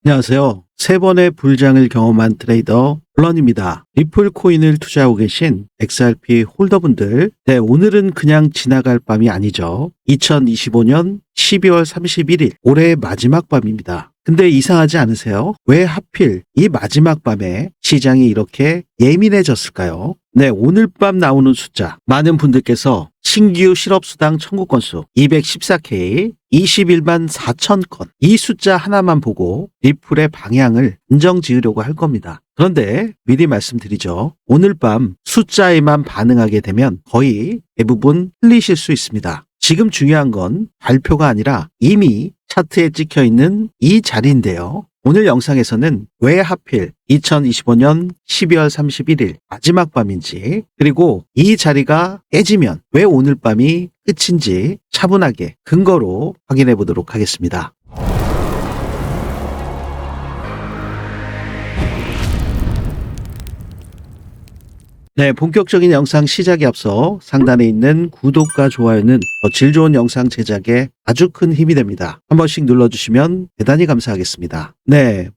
안녕하세요. 세 번의 불장을 경험한 트레이더 블런입니다. 리플 코인을 투자하고 계신 XRP 홀더분들, 오늘은 그냥 지나갈 밤이 아니죠. 2025년 12월 31일, 올해의 마지막 밤입니다. 근데 이상하지 않으세요? 왜 하필 이 마지막 밤에 시장이 이렇게 예민해졌을까요? 오늘 밤 나오는 숫자, 많은 분들께서 신규 실업수당 청구 건수 214K, 21만 4천 건, 이 숫자 하나만 보고 리플의 방향을 인정 지으려고 할 겁니다. 그런데 미리 말씀드리죠. 오늘 밤 숫자에만 반응하게 되면 거의 대부분 틀리실 수 있습니다. 지금 중요한 건 발표가 아니라 이미 차트에 찍혀 있는 이 자리인데요. 오늘 영상에서는 왜 하필 2025년 12월 31일 마지막 밤인지, 그리고 이 자리가 깨지면 왜 오늘 밤이 끝인지 차분하게 근거로 확인해 보도록 하겠습니다. 본격적인 영상 시작에 앞서 상단에 있는 구독과 좋아요는 더 질 좋은 영상 제작에 아주 큰 힘이 됩니다. 한 번씩 눌러주시면 대단히 감사하겠습니다.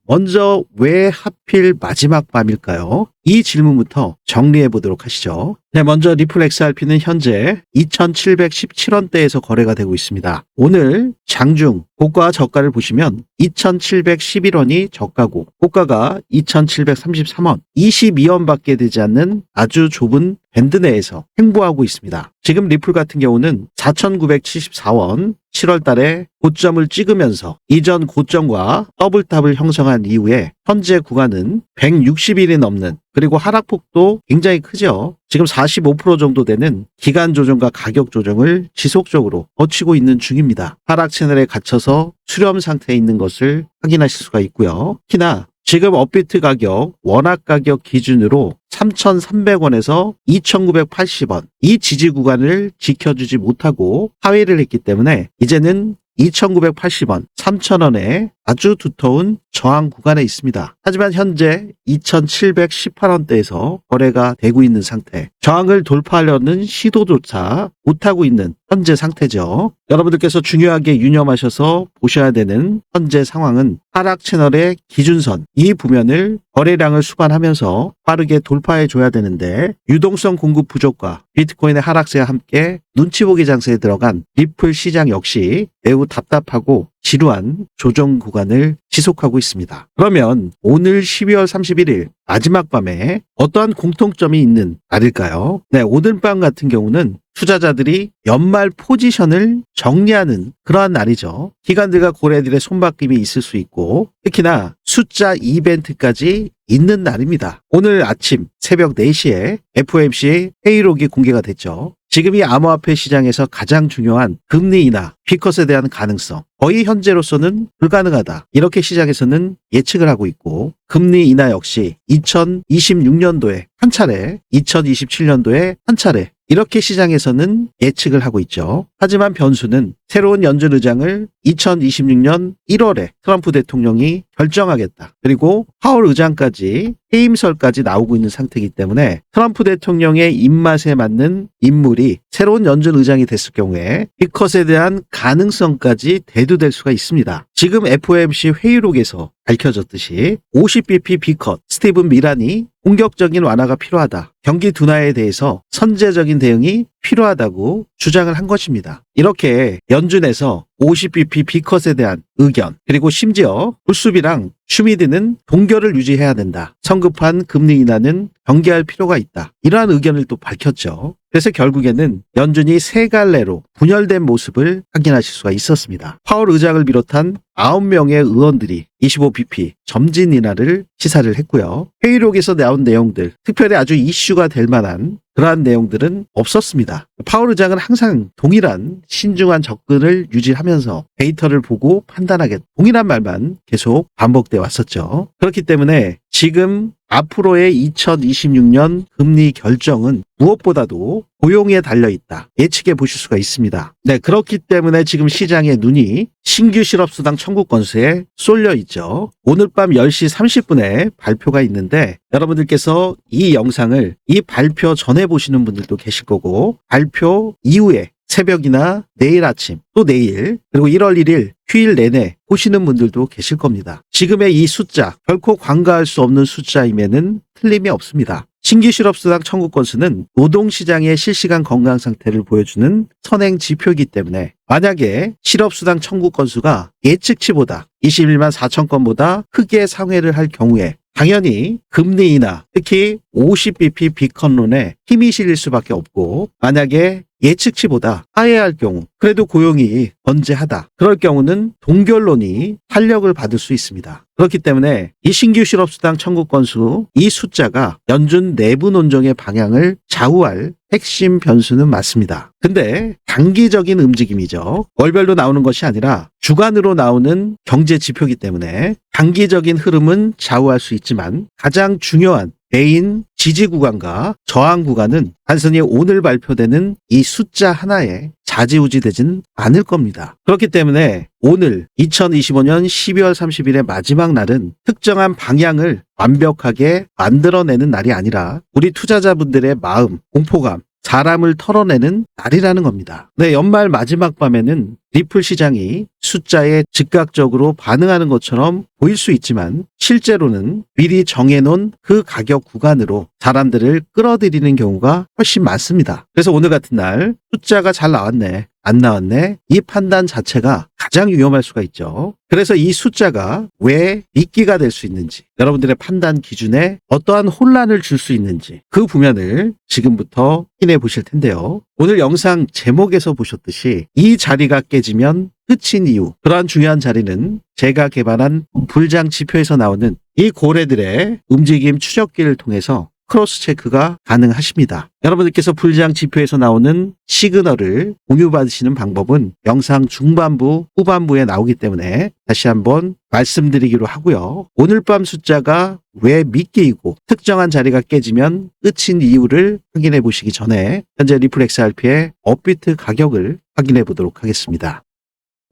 먼저 왜 하필 마지막 밤일까요? 이 질문부터 정리해 보도록 하시죠. 먼저 리플 XRP는 현재 2717원대에서 거래가 되고 있습니다. 오늘 장중 고가와 저가를 보시면 2711원이 저가고 고가가 2733원, 22원밖에 되지 않는 아주 좁은 밴드 내에서 행보하고 있습니다. 지금 리플 같은 경우는 4,974원 7월 달에 고점을 찍으면서 이전 고점과 더블탑을 형성한 이후에 현재 구간은 160일이 넘는, 그리고 하락폭도 굉장히 크죠. 지금 45% 정도 되는 기간 조정과 가격 조정을 지속적으로 거치고 있는 중입니다. 하락 채널에 갇혀서 수렴 상태에 있는 것을 확인하실 수가 있고요. 특히나 지금 업비트 가격, 원화 가격 기준으로 3,300원에서 2,980원, 이 지지 구간을 지켜주지 못하고 하회를 했기 때문에 이제는 2,980원, 3,000원의 아주 두터운 저항 구간에 있습니다. 하지만 현재 2,718원대에서 거래가 되고 있는 상태, 저항을 돌파하려는 시도조차 못하고 있는 현재 상태죠. 여러분들께서 중요하게 유념하셔서 보셔야 되는 현재 상황은 하락 채널의 기준선, 이 부면을 거래량을 수반하면서 빠르게 돌파해 줘야 되는데, 유동성 공급 부족과 비트코인의 하락세와 함께 눈치 보기 장세에 들어간 리플 시장 역시 매우 답답하고 지루한 조정 구간을 지속하고 있습니다. 그러면 오늘 12월 31일 마지막 밤에 어떠한 공통점이 있는 날일까요? 오늘 밤 같은 경우는 투자자들이 연말 포지션을 정리하는 그러한 날이죠. 기관들과 고래들의 손바뀜이 있을 수 있고, 특히나 숫자 이벤트까지 있는 날입니다. 오늘 아침 새벽 4시에 FOMC 회의록이 공개가 됐죠. 지금이 암호화폐 시장에서 가장 중요한 금리 인하, B컷에 대한 가능성, 거의 현재로서는 불가능하다, 이렇게 시장에서는 예측을 하고 있고, 금리 인하 역시 2026년도에 한 차례, 2027년도에 한 차례, 이렇게 시장에서는 예측을 하고 있죠. 하지만 변수는 새로운 연준 의장을 2026년 1월에 트럼프 대통령이 결정하겠다, 그리고 파월 의장까지 해임설까지 나오고 있는 상태이기 때문에 트럼프 대통령의 입맛에 맞는 인물이 새로운 연준 의장이 됐을 경우에 B컷에 대한 가능성까지 대두될 수가 있습니다. 지금 FOMC 회의록에서 밝혀졌듯이 50bp B컷, 스티븐 미란이 공격적인 완화가 필요하다, 경기 둔화에 대해서 선제적인 대응이 필요하다고 주장을 한 것입니다. 이렇게 연준에서 50bp B컷에 대한 의견, 그리고 심지어 불수비랑 슈미드는 동결을 유지해야 된다, 성급한 금리 인하는 경계할 필요가 있다, 이러한 의견을 또 밝혔죠. 그래서 결국에는 연준이 세 갈래로 분열된 모습을 확인하실 수가 있었습니다. 파월 의장을 비롯한 9명의 의원들이 25bp 점진 인하를 시사를 했고요. 회의록에서 나온 내용들, 특별히 아주 이슈가 될 만한 그러한 내용들은 없었습니다. 파월 의장은 항상 동일한 신중한 접근을 유지하면서 데이터를 보고 판단하겠다, 동일한 말만 계속 반복돼 왔었죠. 그렇기 때문에 지금 앞으로의 2026년 금리 결정은 무엇보다도 고용에 달려있다, 예측해 보실 수가 있습니다. 그렇기 때문에 지금 시장의 눈이 신규 실업수당 청구 건수에 쏠려 있죠. 오늘 밤 10시 30분에 발표가 있는데, 여러분들께서 이 영상을 이 발표 전에 보시는 분들도 계실 거고, 발표 이후에 새벽이나 내일 아침, 또 내일, 그리고 1월 1일 휴일 내내 보시는 분들도 계실 겁니다. 지금의 이 숫자, 결코 관가할 수 없는 숫자임에는 틀림이 없습니다. 신규 실업수당 청구 건수는 노동시장의 실시간 건강 상태를 보여주는 선행 지표이기 때문에 만약에 실업수당 청구 건수가 예측치보다 21만 4천 건보다 크게 상회를 할 경우에 당연히 금리 인하, 특히 50bp 비컨론에 힘이 실릴 수밖에 없고, 만약에 예측치보다 하회할 경우 그래도 고용이 건재하다, 그럴 경우는 동결론이 탄력을 받을 수 있습니다. 그렇기 때문에 이 신규 실업수당 청구 건수, 이 숫자가 연준 내부 논정의 방향을 좌우할 핵심 변수는 맞습니다. 근데 단기적인 움직임이죠. 월별로 나오는 것이 아니라 주간으로 나오는 경제 지표이기 때문에 단기적인 흐름은 좌우할 수 있지만 가장 중요한 메인 지지 구간과 저항 구간은 단순히 오늘 발표되는 이 숫자 하나에 좌지우지되진 않을 겁니다. 그렇기 때문에 오늘 2025년 12월 30일의 마지막 날은 특정한 방향을 완벽하게 만들어내는 날이 아니라 우리 투자자분들의 마음, 공포감, 사람을 털어내는 날이라는 겁니다. 네, 연말 마지막 밤에는 리플 시장이 숫자에 즉각적으로 반응하는 것처럼 보일 수 있지만 실제로는 미리 정해놓은 그 가격 구간으로 사람들을 끌어들이는 경우가 훨씬 많습니다. 그래서 오늘 같은 날 숫자가 잘 나왔네, 안 나왔네, 이 판단 자체가 가장 위험할 수가 있죠. 그래서 이 숫자가 왜 미끼가 될 수 있는지, 여러분들의 판단 기준에 어떠한 혼란을 줄 수 있는지 그 부면을 지금부터 확인해 보실 텐데요. 오늘 영상 제목에서 보셨듯이 이 자리가 깨지면 끝인 이유, 그러한 중요한 자리는 제가 개발한 불장 지표에서 나오는 이 고래들의 움직임 추적기를 통해서 크로스 체크가 가능하십니다. 여러분들께서 불장 지표에서 나오는 시그널을 공유받으시는 방법은 영상 중반부, 후반부에 나오기 때문에 다시 한번 말씀드리기로 하고요. 오늘 밤 숫자가 왜 미끼이고 특정한 자리가 깨지면 끝인 이유를 확인해 보시기 전에 현재 리플 XRP의 업비트 가격을 확인해 보도록 하겠습니다.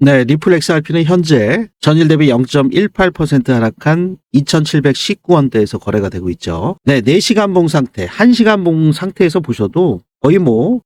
네, 리플 XRP는 현재 전일 대비 0.18% 하락한 2,719원대에서 거래가 되고 있죠. 네, 4시간 봉 상태, 1시간 봉 상태에서 보셔도 거의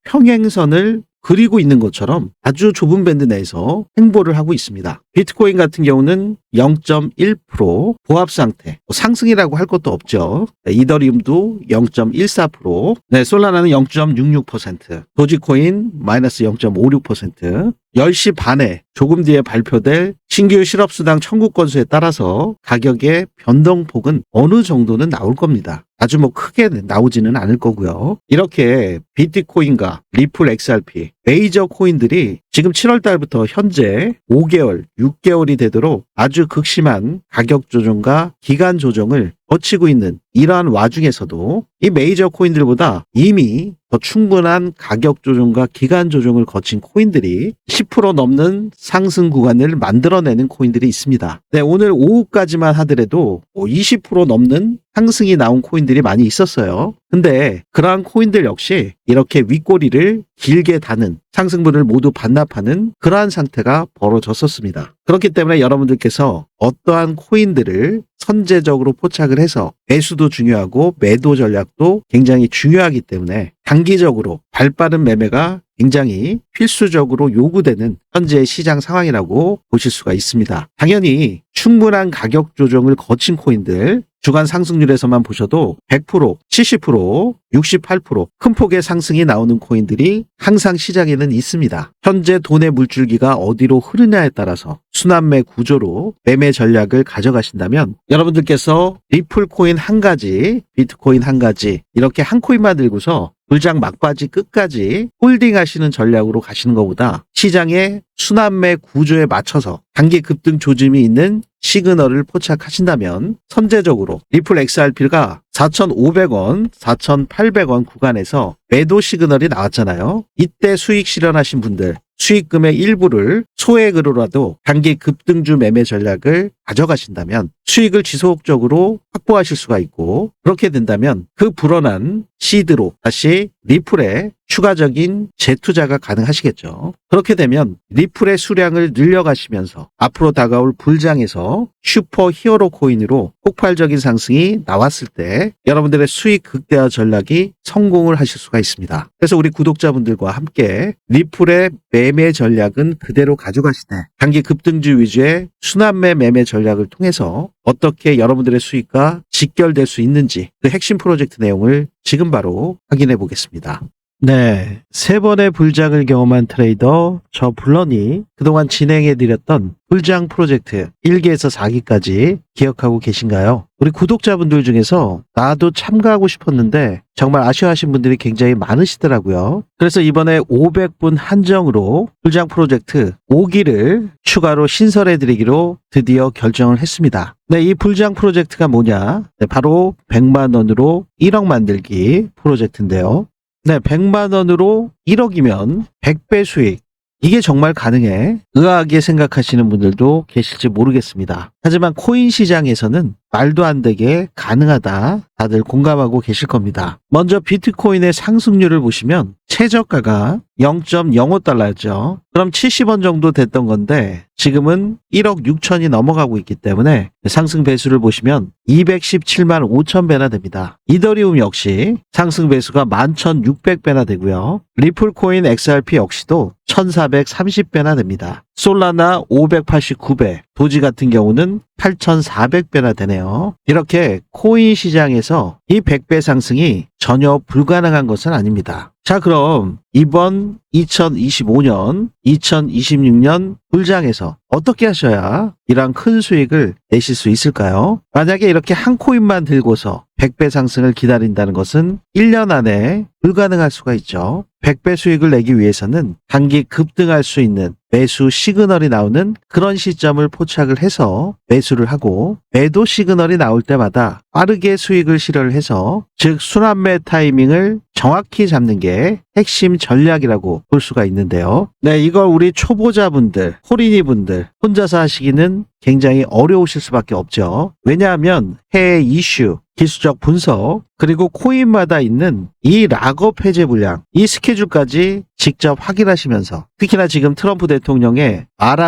평행선을 그리고 있는 것처럼 아주 좁은 밴드 내에서 행보를 하고 있습니다. 비트코인 같은 경우는 0.1% 보합 상태, 상승이라고 할 것도 없죠. 네, 이더리움도 0.14%, 네, 솔라나는 0.66%, 도지코인 마이너스 0.56%, 10시 반에 조금 뒤에 발표될 신규 실업수당 청구 건수에 따라서 가격의 변동폭은 어느 정도는 나올 겁니다. 아주 크게 나오지는 않을 거고요. 이렇게 비트코인과 리플 XRP, 메이저 코인들이 지금 7월 달부터 현재 5개월, 6개월이 되도록 아주 극심한 가격 조정과 기간 조정을 거치고 있는 이러한 와중에서도 이 메이저 코인들보다 이미 더 충분한 가격 조정과 기간 조정을 거친 코인들이 10% 넘는 상승 구간을 만들어내는 코인들이 있습니다. 네, 오늘 오후까지만 하더라도 20% 넘는 상승이 나온 코인들이 많이 있었어요. 근데 그러한 코인들 역시 이렇게 윗꼬리를 길게 다는 상승분을 모두 반납하는 그러한 상태가 벌어졌었습니다. 그렇기 때문에 여러분들께서 어떠한 코인들을 선제적으로 포착을 해서 매수도 중요하고 매도 전략도 굉장히 중요하기 때문에 단기적으로 발빠른 매매가 굉장히 필수적으로 요구되는 현재의 시장 상황이라고 보실 수가 있습니다. 당연히 충분한 가격 조정을 거친 코인들, 주간 상승률에서만 보셔도 100%, 70%, 68% 큰 폭의 상승이 나오는 코인들이 항상 시장에는 있습니다. 현재 돈의 물줄기가 어디로 흐르냐에 따라서 순환매 구조로 매매 전략을 가져가신다면 여러분들께서 리플 코인 한 가지, 비트코인 한 가지 이렇게 한 코인만 들고서 불장 막바지 끝까지 홀딩 하시는 전략으로 가시는 것보다 시장의 순환매 구조에 맞춰서 단기 급등 조짐이 있는 시그널을 포착하신다면 선제적으로 리플 XRP가 4,500원, 4,800원 구간에서 매도 시그널이 나왔잖아요. 이때 수익 실현하신 분들, 수익금의 일부를 소액으로라도 단기 급등주 매매 전략을 가져가신다면 수익을 지속적으로 확보하실 수가 있고, 그렇게 된다면 그 불어난 시드로 다시 리플의 추가적인 재투자가 가능하시겠죠. 그렇게 되면 리플의 수량을 늘려가시면서 앞으로 다가올 불장에서 슈퍼 히어로 코인으로 폭발적인 상승이 나왔을 때 여러분들의 수익 극대화 전략이 성공을 하실 수가 있습니다. 그래서 우리 구독자분들과 함께 리플의 매매 전략은 그대로 가져가시되 단기 급등주 위주의 순환매 매매 전략을 통해서 어떻게 여러분들의 수익과 직결될 수 있는지 그 핵심 프로젝트 내용을 지금 바로 확인해 보겠습니다. 네, 3번의 불장을 경험한 트레이더 저 블런이 그동안 진행해드렸던 불장 프로젝트 1기에서 4기까지 기억하고 계신가요? 우리 구독자분들 중에서 나도 참가하고 싶었는데 정말 아쉬워하신 분들이 굉장히 많으시더라고요. 그래서 이번에 500분 한정으로 불장 프로젝트 5기를 추가로 신설해드리기로 드디어 결정을 했습니다. 네, 이 불장 프로젝트가 뭐냐? 네, 바로 100만 원으로 1억 만들기 프로젝트인데요. 네, 100만 원으로 1억이면 100배 수익. 이게 정말 가능해? 의아하게 생각하시는 분들도 계실지 모르겠습니다. 하지만 코인 시장에서는 말도 안 되게 가능하다. 다들 공감하고 계실 겁니다. 먼저 비트코인의 상승률을 보시면 최저가가 0.05달러였죠. 그럼 70원 정도 됐던 건데 지금은 1억 6천이 넘어가고 있기 때문에 상승 배수를 보시면 217만 5천 배나 됩니다. 이더리움 역시 상승 배수가 11,600배나 되고요. 리플코인 XRP 역시도 1,430배나 됩니다. 솔라나 589배, 도지 같은 경우는 8,400배나 되네요. 이렇게 코인 시장에서 이 100배 상승이 전혀 불가능한 것은 아닙니다. 자, 그럼 이번 2025년, 2026년 불장에서 어떻게 하셔야 이러한 큰 수익을 내실 수 있을까요? 만약에 이렇게 한 코인만 들고서 100배 상승을 기다린다는 것은 1년 안에 불가능할 수가 있죠. 100배 수익을 내기 위해서는 단기 급등할 수 있는 매수 시그널이 나오는 그런 시점을 포착을 해서 매수를 하고 매도 시그널이 나올 때마다 빠르게 수익을 실현을 해서 즉 순환매 타이밍을 정확히 잡는 게 핵심 전략이라고 볼 수가 있는데요. 네, 이걸 우리 초보자분들, 호린이분들 혼자서 하시기는 굉장히 어려우실 수밖에 없죠. 왜냐하면 해외 이슈, 기술적 분석, 그리고 코인마다 있는 이 락업 해제 물량, 이 스케줄까지 직접 확인하시면서 특히나 지금 트럼프 대통령의 말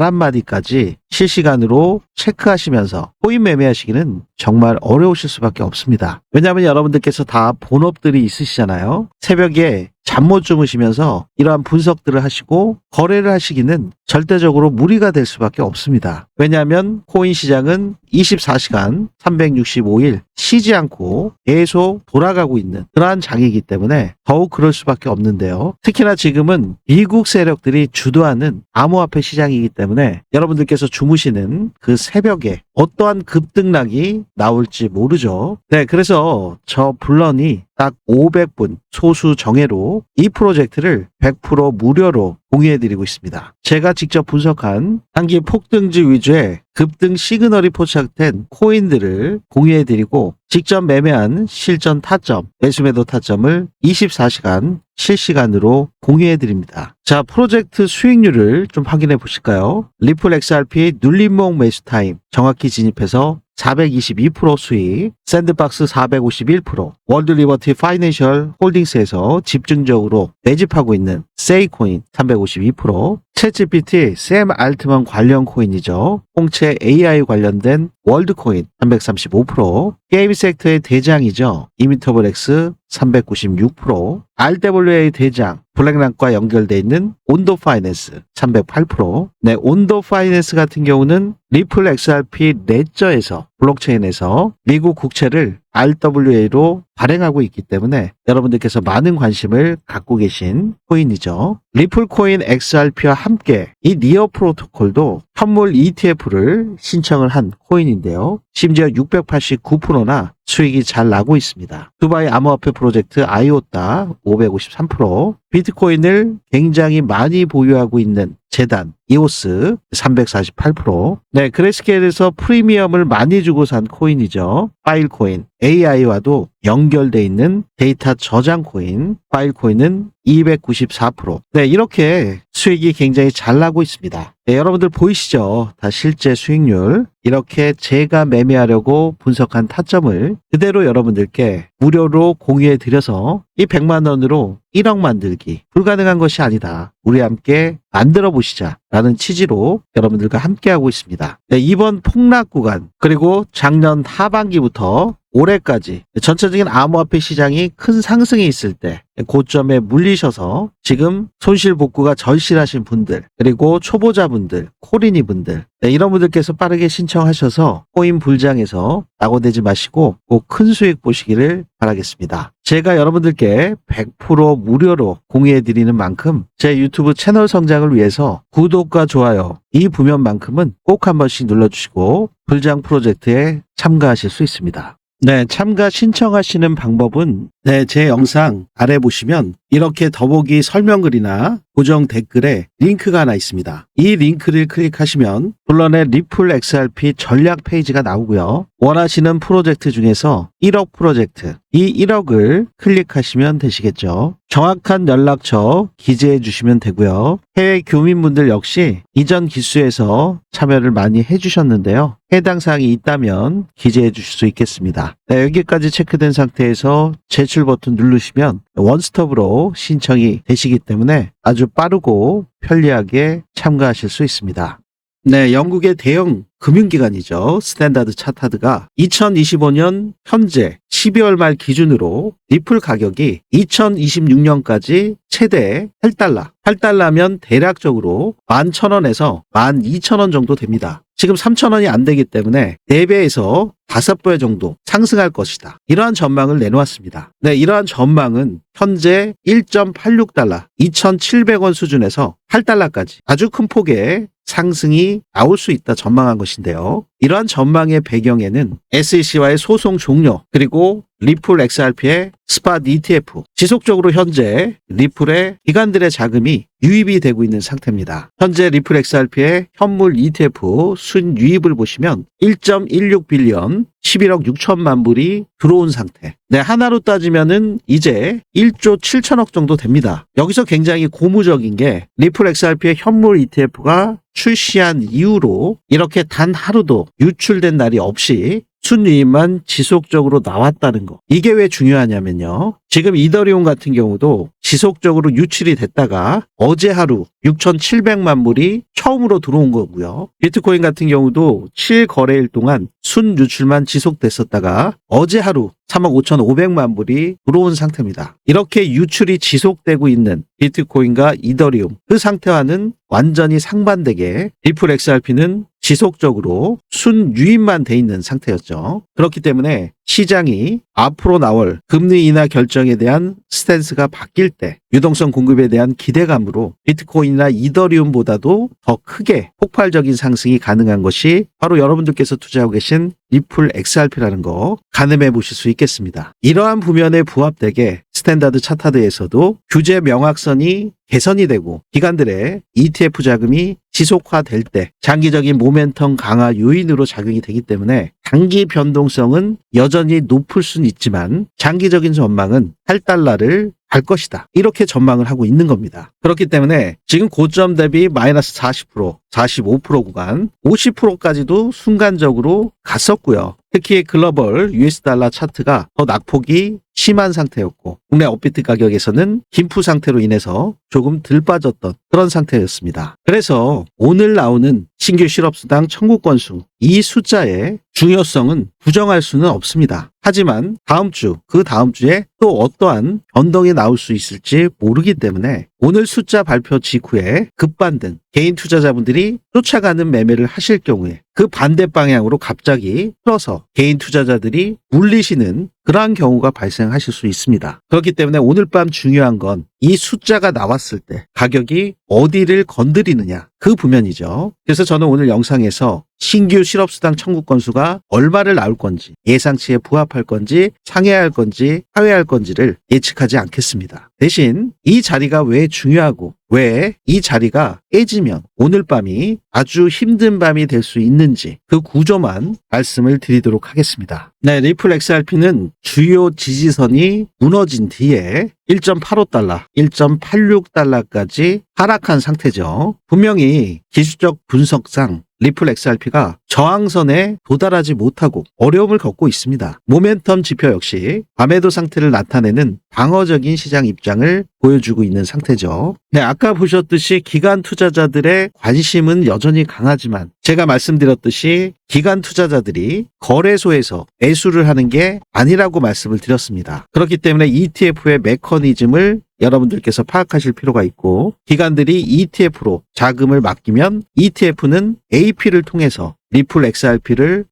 한마디까지 실시간으로 체크하시면서 코인 매매하시기는 정말 어려우실 수밖에 없습니다. 왜냐하면 여러분들께서 다 본업들이 있으시잖아요. 새벽에 잠 못 주무시면서 이러한 분석들을 하시고 거래를 하시기는 절대적으로 무리가 될 수밖에 없습니다. 왜냐하면 코인 시장은 24시간 365일 쉬지 않고 계속 돌아가고 있는 그러한 장이기 때문에 더욱 그럴 수밖에 없는데요. 특히나 지금은 미국 세력들이 주도하는 암호화폐 시장이기 때문에 여러분들께서 주무시는 그 새벽에 어떠한 급등락이 나올지 모르죠. 네, 그래서 저 블런이 딱 500분 소수 정예로 이 프로젝트를 100% 무료로 공유해드리고 있습니다. 제가 직접 분석한 단기 폭등주 위주의 급등 시그널이 포착된 코인들을 공유해드리고 직접 매매한 실전 타점, 매수매도 타점을 24시간 실시간으로 공유해드립니다. 자, 프로젝트 수익률을 좀 확인해 보실까요? 리플 XRP 눌림목 매수 타임 정확히 진입해서 422% 수익, 샌드박스 451%, 월드리버티 파이낸셜 홀딩스에서 집중적으로 매집하고 있는 세이코인 352%, 챗GPT 샘 알트만 관련 코인이죠. 홍채 AI 관련된 월드코인 335%, 게임 섹터의 대장이죠. 이미터블엑스 396%, RWA 대장 블랙락과 연결되어 있는 온도 파이낸스 308%. 네, 온도 파이낸스 같은 경우는 리플 XRP 레저에서 블록체인에서 미국 국채를 RWA로 발행하고 있기 때문에 여러분들께서 많은 관심을 갖고 계신 코인이죠. 리플코인 XRP와 함께 이 니어 프로토콜도 현물 ETF를 신청을 한 코인인데요. 심지어 689%나 수익이 잘 나고 있습니다. 두바이 암호화폐 프로젝트 아이오타 553%, 비트코인을 굉장히 많이 보유하고 있는 재단 이오스 348%, 네, 그레스케일에서 프리미엄을 많이 주고 산 코인이죠. 파일코인 AI와도 연결돼 있는 데이터 저장 코인 파일코인은 294%. 네, 이렇게 수익이 굉장히 잘 나고 있습니다. 네, 여러분들 보이시죠? 다 실제 수익률. 이렇게 제가 매매하려고 분석한 타점을 그대로 여러분들께 무료로 공유해 드려서 이 100만 원으로 1억 만들기 불가능한 것이 아니다. 우리 함께 만들어 보시자 라는 취지로 여러분들과 함께하고 있습니다. 네, 이번 폭락 구간 그리고 작년 하반기부터 올해까지 전체적인 암호화폐 시장이 큰 상승이 있을 때 고점에 물리셔서 지금 손실 복구가 절실하신 분들 그리고 초보자분들, 코리니 분들 이런 분들께서 빠르게 신청하셔서 코인 불장에서 낙오되지 마시고 꼭 큰 수익 보시기를 바라겠습니다. 제가 여러분들께 100% 무료로 공유해 드리는 만큼 제 유튜브 채널 성장을 위해서 구독과 좋아요 이 부면만큼은 꼭 한 번씩 눌러주시고 불장 프로젝트에 참가하실 수 있습니다. 네, 참가 신청하시는 방법은 제 영상 아래 보시면 이렇게 더보기 설명글이나 고정 댓글에 링크가 하나 있습니다. 이 링크를 클릭하시면 본론의 리플 XRP 전략 페이지가 나오고요. 원하시는 프로젝트 중에서 1억 프로젝트, 이 1억을 클릭하시면 되시겠죠. 정확한 연락처 기재해 주시면 되고요. 해외 교민분들 역시 이전 기수에서 참여를 많이 해주셨는데요. 해당 사항이 있다면 기재해 주실 수 있겠습니다. 네, 여기까지 체크된 상태에서 제출 버튼 누르시면 원스톱으로 신청이 되시기 때문에 아주 빠르고 편리하게 참가하실 수 있습니다. 네, 영국의 대형 금융기관이죠. 스탠다드 차타드가 2025년 현재 12월 말 기준으로 리플 가격이 2026년까지 최대 8달러. 8달러면 대략적으로 11,000원에서 12,000원 정도 됩니다. 지금 3,000원이 안 되기 때문에 4배에서 5배 정도 상승할 것이다. 이러한 전망을 내놓았습니다. 네, 이러한 전망은 현재 1.86달러, 2,700원 수준에서 8달러까지 아주 큰 폭의 상승이 나올 수 있다 전망한 것인데요. 이러한 전망의 배경에는 SEC와의 소송 종료 그리고 리플 XRP의 스팟 ETF 지속적으로 현재 리플의 기관들의 자금이 유입이 되고 있는 상태입니다. 현재 리플 XRP의 현물 ETF 순유입을 보시면 1.16 빌리언 11억 6천만 불이 들어온 상태. 네, 하나로 따지면은 이제 1조 7천억 정도 됩니다. 여기서 굉장히 고무적인 게 리플 XRP의 현물 ETF가 출시한 이후로 이렇게 단 하루도 유출된 날이 없이 순유입만 지속적으로 나왔다는 거. 이게 왜 중요하냐면요. 지금 이더리움 같은 경우도 지속적으로 유출이 됐다가 어제 하루 6,700만 불이 처음으로 들어온 거고요. 비트코인 같은 경우도 7거래일 동안 순유출만 지속됐었다가 어제 하루 3억 5,500만 불이 들어온 상태입니다. 이렇게 유출이 지속되고 있는 비트코인과 이더리움 그 상태와는 완전히 상반되게 리플 XRP는 지속적으로 순유입만 돼 있는 상태였죠. 그렇기 때문에 시장이 앞으로 나올 금리 인하 결정에 대한 스탠스가 바뀔 때 유동성 공급에 대한 기대감으로 비트코인이나 이더리움보다도 더 크게 폭발적인 상승이 가능한 것이 바로 여러분들께서 투자하고 계신 리플 XRP라는 거 가늠해 보실 수 있겠습니다. 이러한 부면에 부합되게 스탠다드 차타드에서도 규제 명확선이 개선이 되고 기관들의 ETF 자금이 지속화될 때 장기적인 모멘텀 강화 요인으로 작용이 되기 때문에 단기 변동성은 여전히 높을 수는 있지만 장기적인 전망은 8달러를 갈 것이다. 이렇게 전망을 하고 있는 겁니다. 그렇기 때문에 지금 고점 대비 마이너스 40%, 45% 구간, 50%까지도 순간적으로 갔었고요. 특히 글로벌 US 달러 차트가 더 낙폭이 심한 상태였고 국내 업비트 가격에서는 김프 상태로 인해서 조금 덜 빠졌던 그런 상태였습니다. 그래서 오늘 나오는 신규 실업수당 청구 건수 이 숫자의 중요성은 부정할 수는 없습니다. 하지만 다음 주, 그 다음 주에 또 어떠한 변동이 나올 수 있을지 모르기 때문에 오늘 숫자 발표 직후에 급반등, 개인 투자자분들이 쫓아가는 매매를 하실 경우에 그 반대 방향으로 갑자기 틀어서 개인 투자자들이 물리시는 그러한 경우가 발생하실 수 있습니다. 그렇기 때문에 오늘 밤 중요한 건 이 숫자가 나왔을 때 가격이 어디를 건드리느냐 그 부면이죠. 그래서 저는 오늘 영상에서 신규 실업수당 청구 건수가 얼마를 나올 건지 예상치에 부합할 건지 상회할 건지 하회할 건지를 예측하지 않겠습니다. 대신 이 자리가 왜 중요하고 왜 이 자리가 깨지면 오늘 밤이 아주 힘든 밤이 될 수 있는지 그 구조만 말씀을 드리도록 하겠습니다. 네, 리플 XRP는 주요 지지선이 무너진 뒤에 1.85달러, 1.86달러까지 하락한 상태죠. 분명히 기술적 분석상 리플 XRP가 저항선에 도달하지 못하고 어려움을 겪고 있습니다. 모멘텀 지표 역시 과매도 상태를 나타내는 방어적인 시장 입장을 보여주고 있는 상태죠. 네, 아까 보셨듯이 기관 투자자들의 관심은 여전히 강하지만 제가 말씀드렸듯이 기관 투자자들이 거래소에서 매수를 하는 게 아니라고 말씀을 드렸습니다. 그렇기 때문에 ETF의 메커니즘을 여러분들께서 파악하실 필요가 있고, 기관들이 ETF로 자금을 맡기면 ETF는 AP를 통해서 리플 XRP를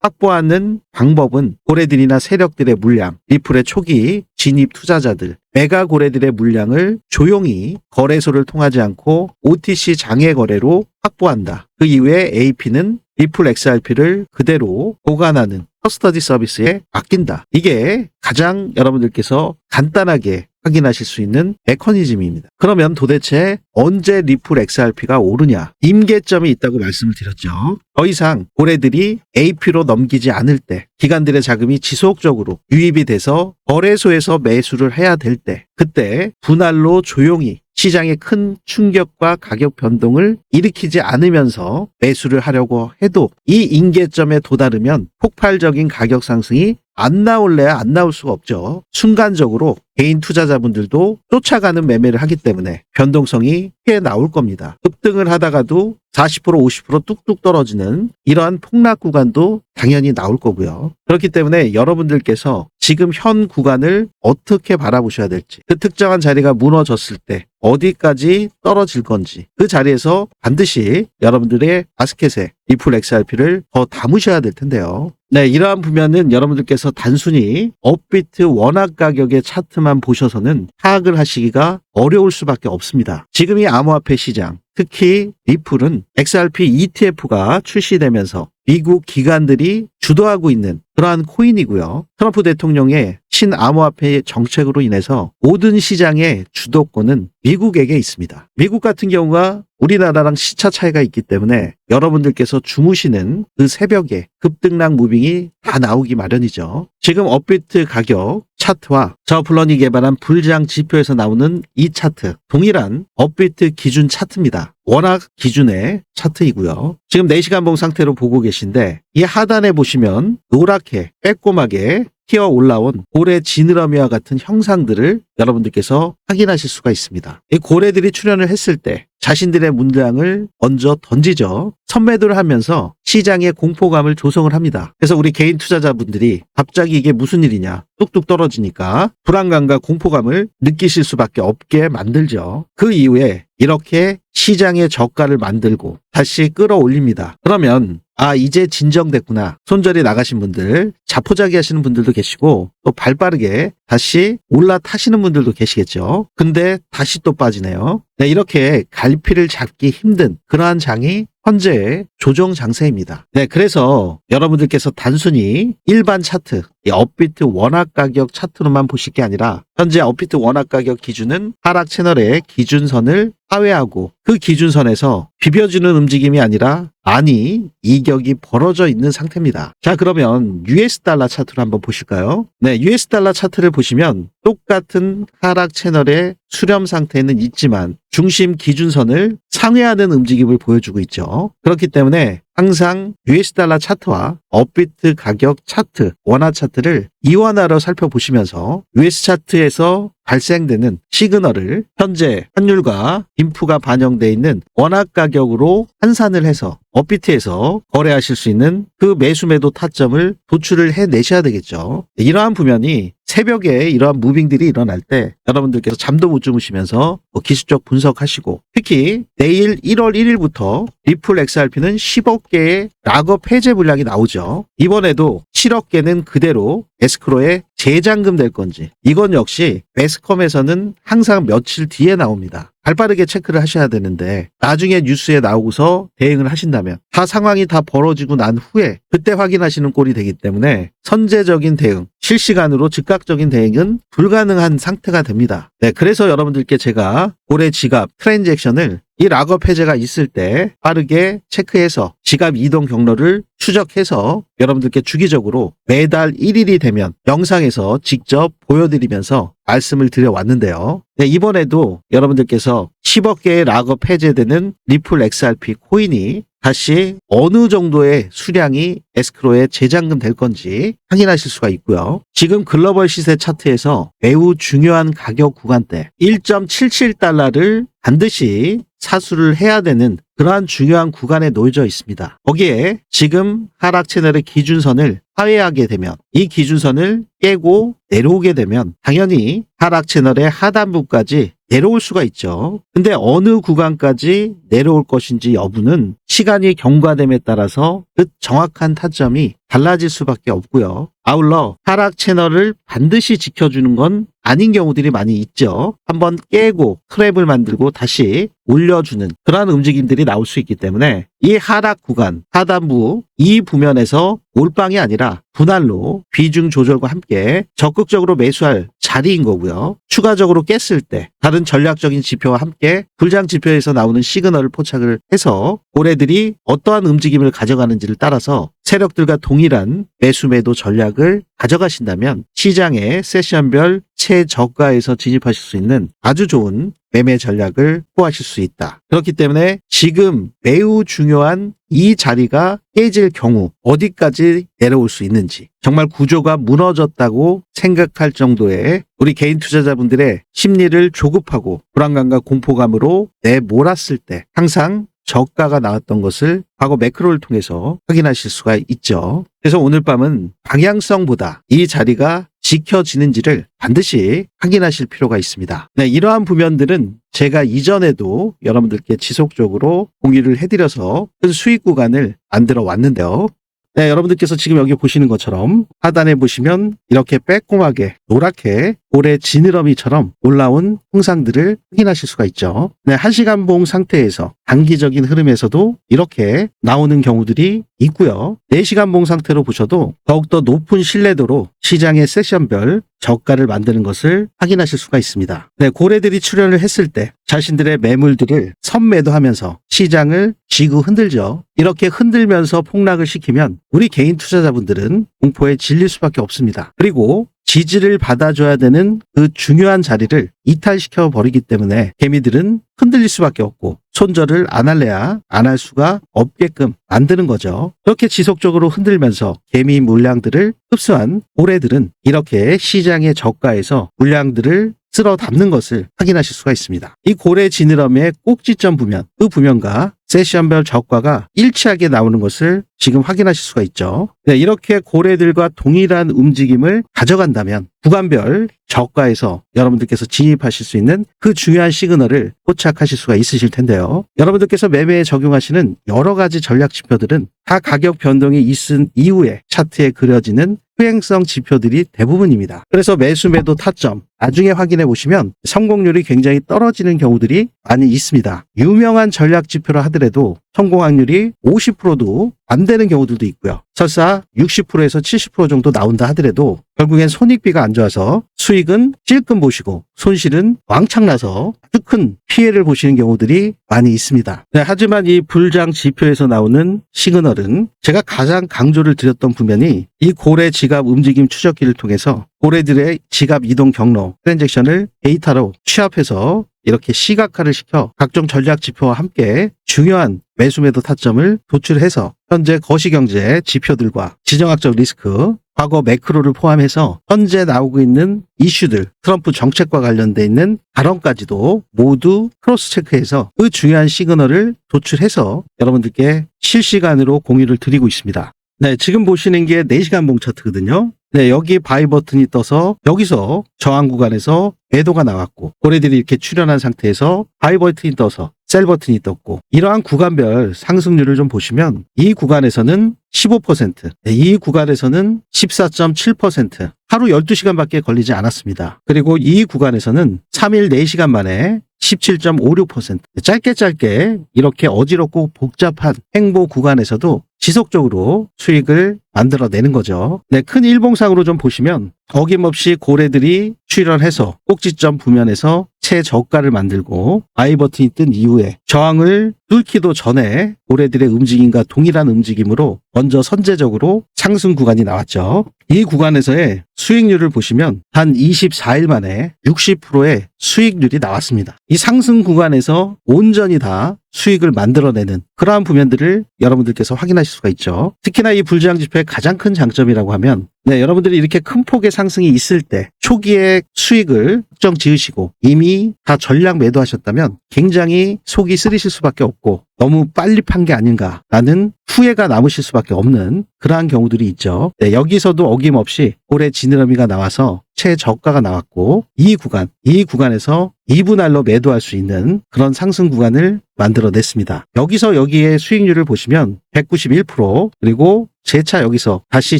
확보하는 방법은 고래들이나 세력들의 물량, 리플의 초기 진입 투자자들, 메가 고래들의 물량을 조용히 거래소를 통하지 않고 OTC 장외 거래로 확보한다. 그 이후에 AP는 리플 XRP를 그대로 보관하는 커스터디 서비스에 맡긴다. 이게 가장 여러분들께서 간단하게 확인하실 수 있는 메커니즘입니다. 그러면 도대체 언제 리플 XRP가 오르냐? 임계점이 있다고 말씀을 드렸죠. 더 이상 고래들이 AP로 넘기지 않을 때, 기관들의 자금이 지속적으로 유입이 돼서 거래소에서 매수를 해야 될 때, 그때 분할로 조용히 시장의 큰 충격과 가격 변동을 일으키지 않으면서 매수를 하려고 해도 이 임계점에 도달하면 폭발적인 가격 상승이 안 나올래야 안 나올 수가 없죠. 순간적으로 개인 투자자분들도 쫓아가는 매매를 하기 때문에 변동성이 꽤 나올 겁니다. 급등을 하다가도 40% 50% 뚝뚝 떨어지는 이러한 폭락 구간도 당연히 나올 거고요. 그렇기 때문에 여러분들께서 지금 현 구간을 어떻게 바라보셔야 될지, 그 특정한 자리가 무너졌을 때 어디까지 떨어질 건지, 그 자리에서 반드시 여러분들의 바스켓에 리플 XRP를 더 담으셔야 될 텐데요. 네, 이러한 부면은 여러분들께서 단순히 업비트 원화 가격의 차트만 보셔서는 파악을 하시기가 어려울 수밖에 없습니다. 지금 이 암호화폐 시장, 특히 리플은 XRP ETF가 출시되면서 미국 기관들이 주도하고 있는 그러한 코인이고요. 트럼프 대통령의 신암호화폐 정책으로 인해서 모든 시장의 주도권은 미국에게 있습니다. 미국 같은 경우가 우리나라랑 시차 차이가 있기 때문에 여러분들께서 주무시는 그 새벽에 급등락 무빙이 다 나오기 마련이죠. 지금 업비트 가격 차트와 저플런이 개발한 불장 지표에서 나오는 이 차트, 동일한 업비트 기준 차트입니다. 워낙 기준의 차트이고요. 지금 4시간 봉 상태로 보고 계신데, 이 하단에 보시면 노랗게 빼꼼하게 튀어 올라온 고래 지느러미와 같은 형상들을 여러분들께서 확인하실 수가 있습니다. 이 고래들이 출현을 했을 때 자신들의 물량을 먼저 던지죠. 선매도를 하면서 시장의 공포감을 조성을 합니다. 그래서 우리 개인 투자자분들이 갑자기 이게 무슨 일이냐, 뚝뚝 떨어지니까 불안감과 공포감을 느끼실 수밖에 없게 만들죠. 그 이후에 이렇게 시장의 저가를 만들고 다시 끌어올립니다. 그러면 이제 진정됐구나. 손절이 나가신 분들, 자포자기 하시는 분들도 계시고, 또 발빠르게 다시 올라타시는 분들도 계시겠죠. 근데 다시 또 빠지네요. 네, 이렇게 갈피를 잡기 힘든 그러한 장이 현재의 조정 장세입니다. 네, 그래서 여러분들께서 단순히 일반 차트, 이 업비트 원화 가격 차트로만 보실 게 아니라 현재 업비트 원화 가격 기준은 하락 채널의 기준선을 하회하고 그 기준선에서 비벼주는 움직임이 아니라 많이 이격이 벌어져 있는 상태입니다. 자, 그러면 US 달러 차트를 한번 보실까요? 네, US 달러 차트를 보시면 똑같은 하락 채널의 수렴 상태는 있지만 중심 기준선을 상회하는 움직임을 보여주고 있죠. 그렇기 때문에 항상 US 달러 차트와 업비트 가격 차트, 원화 차트를 이원화로 살펴보시면서 US 차트에서 발생되는 시그널을 현재 환율과 인프가 반영되어 있는 원화 가격으로 환산을 해서 업비트에서 거래하실 수 있는 그 매수매도 타점을 도출을 해내셔야 되겠죠. 이러한 부면이 새벽에 이러한 무빙들이 일어날 때 여러분들께서 잠도 못 주무시면서 기술적 분석하시고, 특히 내일 1월 1일부터 리플 XRP는 10억 개의 락업 해제 물량이 나오죠. 이번에도 7억 개는 그대로 에스크로에 재잔금 될 건지, 이건 역시 매스컴에서는 항상 며칠 뒤에 나옵니다. 발빠르게 체크를 하셔야 되는데 나중에 뉴스에 나오고서 대응을 하신다면 다 상황이 다 벌어지고 난 후에 그때 확인하시는 꼴이 되기 때문에 선제적인 대응, 실시간으로 즉각적인 대응은 불가능한 상태가 됩니다. 네, 그래서 여러분들께 제가 고래 지갑 트랜잭션을 이 락업 해제가 있을 때 빠르게 체크해서 지갑 이동 경로를 추적해서 여러분들께 주기적으로 매달 1일이 되면 영상에서 직접 보여드리면서 말씀을 드려왔는데요. 네, 이번에도 여러분들께서 10억 개의 락업 해제되는 리플 XRP 코인이 다시 어느 정도의 수량이 에스크로에 재잠금 될 건지 확인하실 수가 있고요. 지금 글로벌 시세 차트에서 매우 중요한 가격 구간대 1.77달러를 반드시 사수를 해야 되는 그러한 중요한 구간에 놓여져 있습니다. 거기에 지금 하락 채널의 기준선을 하회하게 되면 이 기준선을 깨고 내려오게 되면 당연히 하락 채널의 하단부까지 내려올 수가 있죠. 근데 어느 구간까지 내려올 것인지 여부는 시간이 경과됨에 따라서 그 정확한 타점이 달라질 수밖에 없고요. 아울러 하락 채널을 반드시 지켜주는 건 아닌 경우들이 많이 있죠. 한번 깨고 트랩을 만들고 다시 올려주는 그러한 움직임들이 나올 수 있기 때문에 이 하락 구간, 하단부 이 부면에서 몰빵이 아니라 분할로 비중 조절과 함께 적극적으로 매수할 자리인 거고요. 추가적으로 깼을 때 다른 전략적인 지표와 함께 불장 지표에서 나오는 시그널을 포착을 해서 고래들이 어떠한 움직임을 가져가는지를 따라서 세력들과 동일한 매수 매도 전략을 가져가신다면 시장의 세션별 최저가에서 진입하실 수 있는 아주 좋은 매매 전략을 포하실 수 있다. 그렇기 때문에 지금 매우 중요한 이 자리가 깨질 경우 어디까지 내려올 수 있는지 정말 구조가 무너졌다고 생각할 정도의 우리 개인 투자자분들의 심리를 조급하고 불안감과 공포감으로 내몰았을 때 항상 저가가 나왔던 것을 과거 매크로를 통해서 확인하실 수가 있죠. 그래서 오늘 밤은 방향성보다 이 자리가 지켜지는지를 반드시 확인하실 필요가 있습니다. 네, 이러한 부면들은 제가 이전에도 여러분들께 지속적으로 공유를 해드려서 큰 수익 구간을 만들어 왔는데요. 네, 여러분들께서 지금 여기 보시는 것처럼 하단에 보시면 이렇게 빼꼼하게 노랗게 고래 지느러미처럼 올라온 형상들을 확인하실 수가 있죠. 네, 1시간 봉 상태에서 단기적인 흐름에서도 이렇게 나오는 경우들이 있고요. 4시간 봉 상태로 보셔도 더욱더 높은 신뢰도로 시장의 세션별 저가를 만드는 것을 확인하실 수가 있습니다. 네, 고래들이 출현을 했을 때 자신들의 매물들을 선매도하면서 시장을 쥐고 흔들죠. 이렇게 흔들면서 폭락을 시키면 우리 개인 투자자분들은 공포에 질릴 수밖에 없습니다. 그리고 지지를 받아줘야 되는 그 중요한 자리를 이탈시켜 버리기 때문에 개미들은 흔들릴 수밖에 없고 손절을 안 할래야 안 할 수가 없게끔 만드는 거죠. 그렇게 지속적으로 흔들면서 개미 물량들을 흡수한 고래들은 이렇게 시장의 저가에서 물량들을 쓸어 담는 것을 확인하실 수가 있습니다. 이 고래 지느러미의 꼭지점 부면, 그 부면과 세션별 저가가 일치하게 나오는 것을 지금 확인하실 수가 있죠. 네, 이렇게 고래들과 동일한 움직임을 가져간다면 구간별 저가에서 여러분들께서 진입하실 수 있는 그 중요한 시그널을 포착하실 수가 있으실 텐데요. 여러분들께서 매매에 적용하시는 여러 가지 전략 지표들은 다 가격 변동이 있은 이후에 차트에 그려지는 수행성 지표들이 대부분입니다. 그래서 매수 매도 타점 나중에 확인해 보시면 성공률이 굉장히 떨어지는 경우들이 많이 있습니다. 유명한 전략 지표라 하더라도 성공 확률이 50%도 안 되는 경우들도 있고요. 설사 60%에서 70% 정도 나온다 하더라도 결국엔 손익비가 안 좋아서 수익은 찔끔 보시고 손실은 왕창 나서 아주 큰 피해를 보시는 경우들이 많이 있습니다. 네, 하지만 이 불장 지표에서 나오는 시그널은 제가 가장 강조를 드렸던 부면이 이 고래 지갑 움직임 추적기를 통해서 고래들의 지갑 이동 경로, 트랜잭션을 데이터로 취합해서 이렇게 시각화를 시켜 각종 전략 지표와 함께 중요한 매수 매도 타점을 도출해서 현재 거시경제 지표들과 지정학적 리스크, 과거 매크로를 포함해서 현재 나오고 있는 이슈들, 트럼프 정책과 관련돼 있는 발언까지도 모두 크로스 체크해서 그 중요한 시그널을 도출해서 여러분들께 실시간으로 공유를 드리고 있습니다. 네, 지금 보시는 게 4시간 봉 차트거든요. 네, 여기 바이 버튼이 떠서 여기서 저항 구간에서 매도가 나왔고 고래들이 이렇게 출현한 상태에서 바이 버튼이 떠서 셀 버튼이 떴고 이러한 구간별 상승률을 좀 보시면 이 구간에서는 15%, 네, 이 구간에서는 14.7%, 하루 12시간밖에 걸리지 않았습니다. 그리고 이 구간에서는 3일 4시간 만에 17.56%, 짧게 이렇게 어지럽고 복잡한 행보 구간에서도 지속적으로 수익을 만들어내는 거죠. 네, 큰 일봉상으로 좀 보시면 어김없이 고래들이 출현해서 꼭지점 부면에서 최저가를 만들고 바이 버튼이 뜬 이후에 저항을 뚫기도 전에 고래들의 움직임과 동일한 움직임으로 먼저 선제적으로 상승 구간이 나왔죠. 이 구간에서의 수익률을 보시면 단 24일 만에 60%의 수익률이 나왔습니다. 이 상승 구간에서 온전히 다 수익을 만들어내는 그러한 부면들을 여러분들께서 확인하실 수가 있죠. 특히나 이 불지향 지표의 가장 큰 장점이라고 하면 여러분들이 이렇게 큰 폭의 상승이 있을 때 초기에 수익을 확정 지으시고 이미 다 전량 매도하셨다면 굉장히 속이 쓰리실 수밖에 없고 너무 빨리 판 게 아닌가라는 후회가 남으실 수밖에 없는 그러한 경우들이 있죠. 여기서도 어김없이 올해 지느러미가 나와서 최저가가 나왔고 이 구간에서 2분할로 매도할 수 있는 그런 상승 구간을 만들어냈습니다. 여기에 수익률을 보시면 191% 그리고 재차 여기서 다시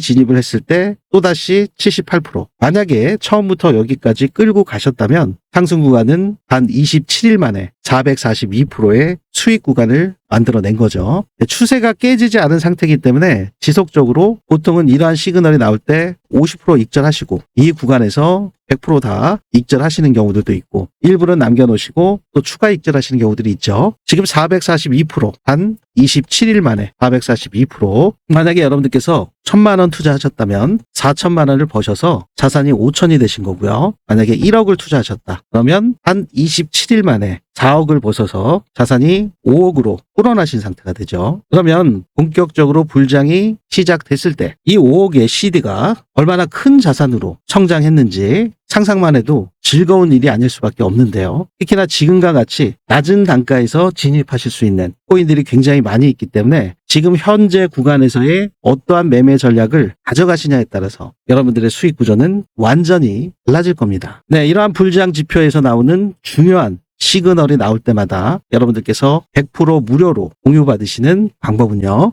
진입을 했을 때 또다시 78%. 만약에 처음부터 여기까지 끌고 가셨다면 상승 구간은 단 27일 만에 442%의 수익 구간을 만들어낸 거죠. 추세가 깨지지 않은 상태이기 때문에 지속적으로 보통은 이러한 시그널이 나올 때 50% 익절하시고 이 구간에서 100% 다 익절하시는 경우들도 있고 일부는 남겨놓으시고 또 추가 익절하시는 경우들이 있죠. 지금 442% 한 27일 만에 442% 만약에 여러분들께서 1,000만 원 투자하셨다면 4천만 원을 버셔서 자산이 5천이 되신 거고요. 만약에 1억을 투자하셨다. 그러면 한 27일 만에 4억을 벗어서 자산이 5억으로 불어나신 상태가 되죠. 그러면 본격적으로 불장이 시작됐을 때 이 5억의 CD가 얼마나 큰 자산으로 성장했는지 상상만 해도 즐거운 일이 아닐 수밖에 없는데요. 특히나 지금과 같이 낮은 단가에서 진입하실 수 있는 코인들이 굉장히 많이 있기 때문에 지금 현재 구간에서의 어떠한 매매 전략을 가져가시냐에 따라서 여러분들의 수익 구조는 완전히 달라질 겁니다. 이러한 불지향 지표에서 나오는 중요한 시그널이 나올 때마다 여러분들께서 100% 무료로 공유받으시는 방법은요.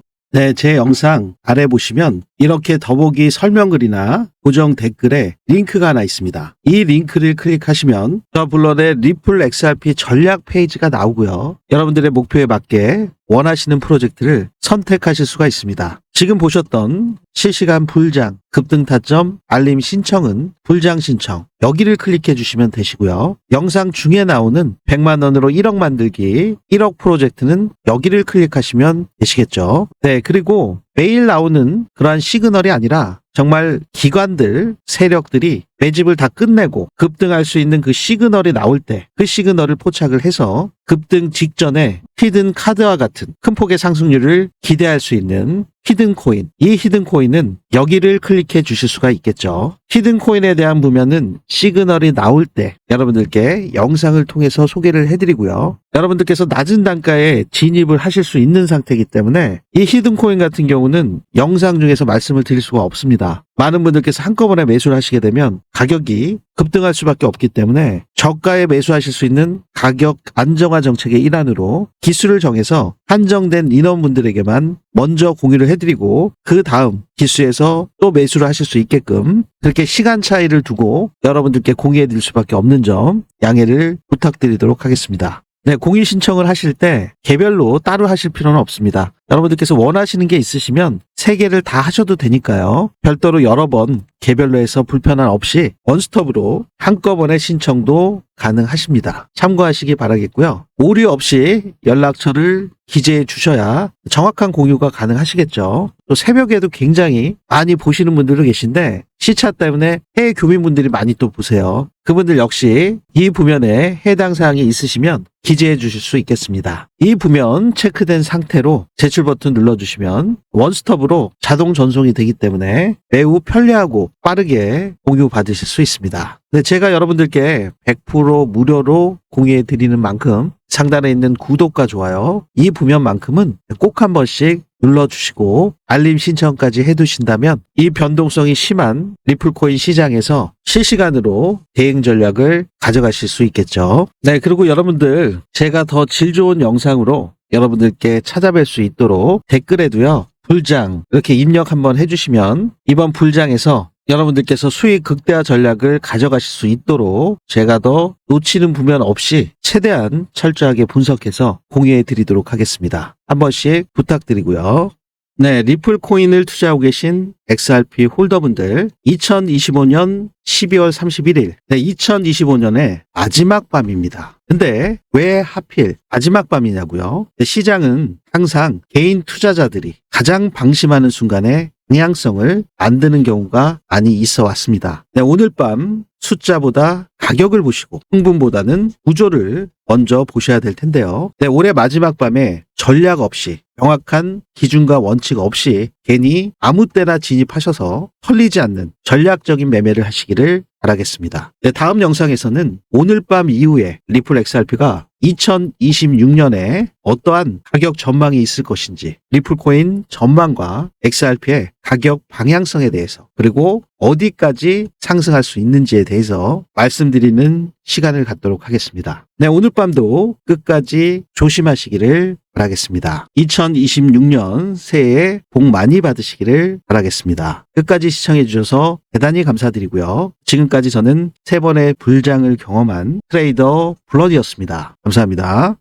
제 영상 아래 보시면 이렇게 더보기 설명글이나 고정 댓글에 링크가 하나 있습니다. 이 링크를 클릭하시면 저 블러의 리플 XRP 전략 페이지가 나오고요. 여러분들의 목표에 맞게 원하시는 프로젝트를 선택하실 수가 있습니다. 지금 보셨던 실시간 불장, 급등 타점, 알림 신청은 불장 신청 여기를 클릭해 주시면 되시고요. 영상 중에 나오는 100만 원으로 1억 만들기 1억 프로젝트는 여기를 클릭하시면 되시겠죠. 그리고 매일 나오는 그러한 시그널이 아니라 정말 기관들, 세력들이 매집을 다 끝내고 급등할 수 있는 그 시그널이 나올 때 그 시그널을 포착을 해서 급등 직전에 히든 카드와 같은 큰 폭의 상승률을 기대할 수 있는 히든 코인. 이 히든 코인은 여기를 클릭해 주실 수가 있겠죠. 히든 코인에 대한 부면은 시그널이 나올 때 여러분들께 영상을 통해서 소개를 해드리고요. 여러분들께서 낮은 단가에 진입을 하실 수 있는 상태이기 때문에 이 히든 코인 같은 경우는 영상 중에서 말씀을 드릴 수가 없습니다. 많은 분들께서 한꺼번에 매수를 하시게 되면 가격이 급등할 수밖에 없기 때문에 저가에 매수하실 수 있는 가격 안정화 정책의 일환으로 기수를 정해서 한정된 인원분들에게만 먼저 공유를 해드리고 그 다음 기수에서 또 매수를 하실 수 있게끔 그렇게 시간 차이를 두고 여러분들께 공유해드릴 수밖에 없는 점 양해를 부탁드리도록 하겠습니다. 공유 신청을 하실 때 개별로 따로 하실 필요는 없습니다. 여러분들께서 원하시는 게 있으시면 3개를 다 하셔도 되니까요. 별도로 여러 번 개별로 해서 불편함 없이 원스톱으로 한꺼번에 신청도 가능하십니다. 참고하시기 바라겠고요. 오류 없이 연락처를 기재해 주셔야 정확한 공유가 가능하시겠죠. 또 새벽에도 굉장히 많이 보시는 분들도 계신데 시차 때문에 해외 교민분들이 많이 또 보세요. 그분들 역시 이 부면에 해당 사항이 있으시면 기재해 주실 수 있겠습니다. 이 부면 체크된 상태로 제출 버튼 눌러주시면 원스톱으로 자동 전송이 되기 때문에 매우 편리하고 빠르게 공유 받으실 수 있습니다. 제가 여러분들께 100% 무료로 공유해 드리는 만큼 상단에 있는 구독과 좋아요 이 부면만큼은 꼭 한 번씩 눌러주시고 알림 신청까지 해두신다면 이 변동성이 심한 리플코인 시장에서 실시간으로 대응 전략을 가져가실 수 있겠죠. 그리고 여러분들 제가 더 질 좋은 영상으로 여러분들께 찾아뵐 수 있도록 댓글에도요. 불장 이렇게 입력 한번 해주시면 이번 불장에서 여러분들께서 수익 극대화 전략을 가져가실 수 있도록 제가 더 놓치는 부면 없이 최대한 철저하게 분석해서 공유해 드리도록 하겠습니다. 한 번씩 부탁드리고요. 네, 리플 코인을 투자하고 계신 XRP 홀더분들 2025년 12월 31일 2025년의 마지막 밤입니다. 근데 왜 하필 마지막 밤이냐고요? 시장은 항상 개인 투자자들이 가장 방심하는 순간에 방향성을 만드는 경우가 많이 있어 왔습니다. 네, 오늘 밤 숫자보다 가격을 보시고 흥분보다는 구조를 먼저 보셔야 될 텐데요. 네, 올해 마지막 밤에 전략 없이 명확한 기준과 원칙 없이 괜히 아무 때나 진입하셔서 털리지 않는 전략적인 매매를 하시기를 바라겠습니다. 네, 다음 영상에서는 오늘 밤 이후에 리플 XRP가 2026년에 어떠한 가격 전망이 있을 것인지, 리플코인 전망과 XRP의 가격 방향성에 대해서, 그리고 어디까지 상승할 수 있는지에 대해서 말씀드리는 시간을 갖도록 하겠습니다. 네, 오늘 밤도 끝까지 조심하시기를 바라겠습니다. 2026년 새해에 복 많이 받으시기를 바라겠습니다. 끝까지 시청해 주셔서 대단히 감사드리고요. 지금까지 저는 3번의 불장을 경험한 트레이더 블러디였습니다. 감사합니다.